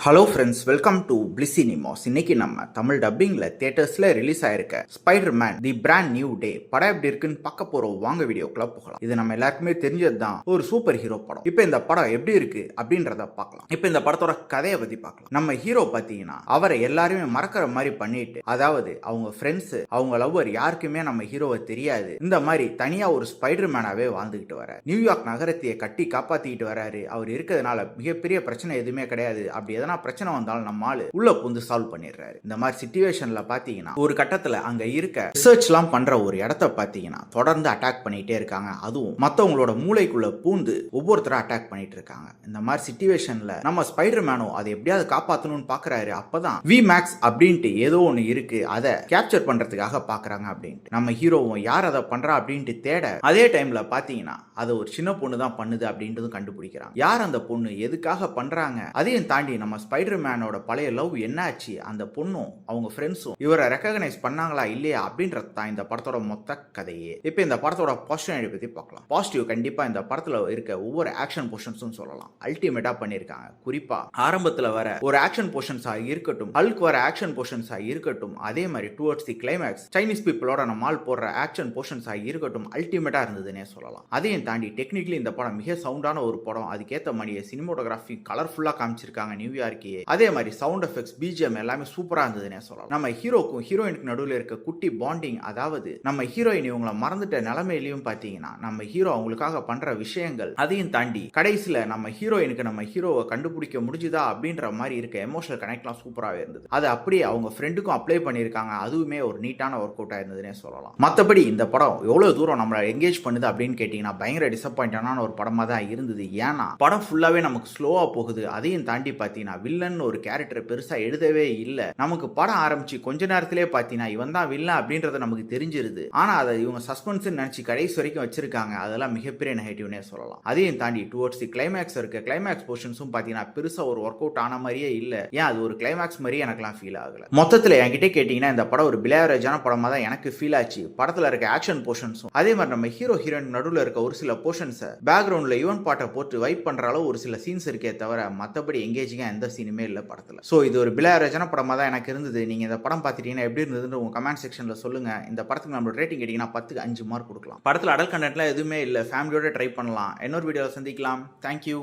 Hello friends, welcome to Bliss cinemas. இன்னைக்கு நம்ம தமிழ் டப்பிங்ல தியேட்டர்ஸ்ல ரிலீஸ் ஆயிருக்க Spider Man the Brand New Day படம் எப்படி இருக்குன்னு பார்க்க போறோம். வாங்க வீடியோக்குள்ள போகலாம். இது நம்ம எல்லாருக்குமே தெரிஞ்சது தான், ஒரு சூப்பர் ஹீரோ படம். இப்போ இந்த படம் எப்படி இருக்கு அப்படின்றத பார்க்கலாம். இப்போ இந்த படத்தோட கதையை பத்தி பார்க்கலாம். நம்ம ஹீரோ பாத்தீங்கன்னா அவரை எல்லாருமே மறக்கிற மாதிரி பண்ணிட்டு, அதாவது அவங்க ஃப்ரெண்ட்ஸ், அவங்க லவ்வர் யாருக்குமே நம்ம ஹீரோவை தெரியாது. இந்த மாதிரி தனியா ஒரு ஸ்பைடர் மேனாவே வாழ்ந்துகிட்டு வர நியூயார்க் நகரத்தையே கட்டி காப்பாத்திட்டு வராரு. அவர் இருக்கிறதுனால மிகப்பெரிய பிரச்சனை எதுவுமே கிடையாது. அப்படி எதனா பிரச்சனை வந்தாலும் நம்ம ஆளு உள்ள புந்து சால்வ் பண்ணிடுறாரு. இந்த மாதிரி சிச்சுவேஷன்ல பாத்தீங்கன்னா ஒரு கட்டத்துல அங்க இருக்க ரிசர்ச் எல்லாம் பண்ற ஒரு இடத்த பாத்தீங்கன்னா தொடர்ந்து அட்டாக் பண்ணிட்டே இருக்காங்க. அதுவும் மத்தவங்களோட மூளைக்குள்ள பூந்து ஒவ்வொருத்தரும் அட்டாக் பண்ணிட்டு இருக்காங்க. இந்த மாதிரி சிச்சுவேஷன்ல நம்ம ஸ்பைடர் மேனும் அதை எப்படியாவது காப்பாத்தணும்னு பாக்குறாரு. அப்பதான் வி மேக்ஸ் அப்படின்ட்டு ஏதோ ஒண்ணு இருக்கு, அதை கேப்சர் பண்றதுக்காக பாக்குறாங்க அப்படின்ட்டு நம்ம ஹீரோவும் யார் அதை பண்றா அப்படின்ட்டு தேட, அதே டைம்ல பாத்தீங்கன்னா அதை ஒரு சின்ன பொண்ணு தான் பண்ணுது அப்படின்றது கண்டுபிடிக்கிறாங்க. யார் அந்த பொண்ணு, எதுக்காக பண்றாங்க, அதையும் தாண்டி நம்ம ஸ்பைடர் மேனோட பழைய லவ் என்னாச்சு, அந்த பொண்ணும் அவங்க ஃப்ரெண்ட்ஸும் இவரை ரெகக்னைஸ் பண்ணாங்களா இல்லையா அப்படின்றது தான் இந்த படத்தோட மொத்த கதையே. இப்போ இந்த படத்தோட பாசிட்டிவ் பத்தி பார்க்கலாம். பாசிட்டிவ் கண்டிப்பா இந்த படத்துல இருக்க ஒவ்வொரு ஆக்ஷன் போர்ஷன்ஸும் சொல்லலாம், அல்டிமேட்டா பண்ணிருக்காங்க. குறிப்பா ஆரம்பத்துல வர ஒரு ஆக்ஷன் போர்ஷன்ஸா இருக்கட்டும், ஹல்க் வர ஆக்ஷன் போர்ஷன்ஸா இருக்கட்டும், அதே மாதிரி டுவர்ட்ஸ் தி கிளைமேக்ஸ் சைனீஸ் பீப்புளோட நம்ம ஆள் போடுற ஆக்ஷன் போர்ஷன்ஸா இருக்கட்டும், அல்டிமேட்டா இருந்ததுன்னே சொல்லலாம். அதையும் தாண்டி டெக்னிக்கலி இந்த படம் மிக சவுண்டான ஒரு படம். அதுக்கேற்ற மாதிரி சினிமோட்டோகிராஃபி கலர்ஃபுல்லா காமிச்சிருக்காங்க நியூயார்க்கே. அதே மாதிரி சவுண்ட் எஃபெக்ட்ஸ், பிஜிஎம் எல்லாமே சூப்பரா இருந்ததுன்னே சொல்லலாம். நம்ம ஹீரோக்கும் ஹீரோயினுக்கு நடுவில் இருக்க குட்டி பாண்டிங், அதாவது நம்ம ஹீரோயின் இவங்களை மறந்துட்ட நிலைமையிலையும் பாத்தீங்கன்னா நம்ம ஹீரோ அவங்களுக்காக பண்ற விஷயங்கள், அதையும் தாண்டி கடைசியில நம்ம ஹீரோயினுக்கு நம்ம ஹீரோவை கண்டுபிடிக்க முடிஞ்சுதா அப்படின்ற மாதிரி இருக்க எமோஷனல் கனெக்ட்லாம் சூப்பராகவே இருந்தது. அது அப்படியே அவங்க ஃப்ரெண்டுக்கும் அப்ளை பண்ணியிருக்காங்க. அதுவுமே ஒரு நீட்டான ஒர்க் அவுட் ஆயிருந்ததுன்னே சொல்லலாம். மற்றபடி இந்த படம் எவ்வளவு தூரம் நம்மளை என்கேஜ் பண்ணுது அப்படின்னு கேட்டீங்கன்னா பயங்கர டிசப்பாயிண்டான ஒரு படமா தான் இருந்தது. ஏன்னா படம் ஃபுல்லாவே நமக்கு ஸ்லோவா போகுது. அதையும் தாண்டி பாத்தீங்கன்னா வில்லன் ஒரு கேரக்டர் பெருசா எழுதவே இல்லை. நமக்கு படம் ஆரம்பிச்சு கொஞ்ச நேரத்திலே பாத்தீங்கன்னா இவன் தான் வில்லன் அப்படின்றத நமக்கு தெரிஞ்சிருது. ஆனா அதை இவங்க சஸ்பென்ஸ் நினைச்சு கடைசி வரைக்கும் வச்சிருக்காங்க. அதெல்லாம் மிகப்பெரிய நெகட்டிவ்னே சொல்லலாம். அதையும் தாண்டி டுவர்ட்ஸ் தி கிளைமேக்ஸ் இருக்க கிளைமேக்ஸ் போர்ஷன்ஸும் பாத்தீங்கன்னா பெருசா ஒரு ஒர்க் அவுட் ஆன மாதிரியே இல்ல. ஏன் அது ஒரு கிளைமேக்ஸ் மாதிரியே எனக்குலாம் ஃபீல் ஆகல. மொத்தத்துல என்கிட்ட கேட்டீங்கன்னா இந்த படம் ஒரு பிளேவரேஜான படமா தான் எனக்கு ஃபீல் ஆச்சு. படத்துல இருக்க ஆக்ஷன் போர்ஷன்ஸும் அதே மாதிரி நம்ம ஹீரோ ஹீரோயின் நடுவில் இருக்க ஒரு சில போர்ஷன்ஸ் பேக்ரவுண்ட்ல யுவன் பாட்டை போட்டு வைப் பண்ற அளவு ஒரு சில சீன்ஸ் இருக்கே தவிர மற்றபடி எங்கேஜிங்கா எந்த சீனுமே இல்லை படத்துல. ஸோ இது ஒரு பிளேவரேஜான படமா தான் எனக்கு இருந்தது. நீங்க இந்த படம் பார்த்துட்டீங்கன்னா எப்படி இருந்ததுன்னு உங்க கமெண்ட் செக்ஷன்ல சொல்லுங்க. இந்த படத்துக்கு நம்மளோட ரேட்டிங் கேட்டீங்கன்னா 10க்கு 5 மார்க் கொடுக்கலாம். படத்துல அடல் கண்டென்ட்லாம் எதுவுமே இல்லை, ஃபேமிலியோட ட்ரை பண்ணலாம். இன்னொரு வீடியோவில் சந்திக்கலாம். தேங்க்யூ.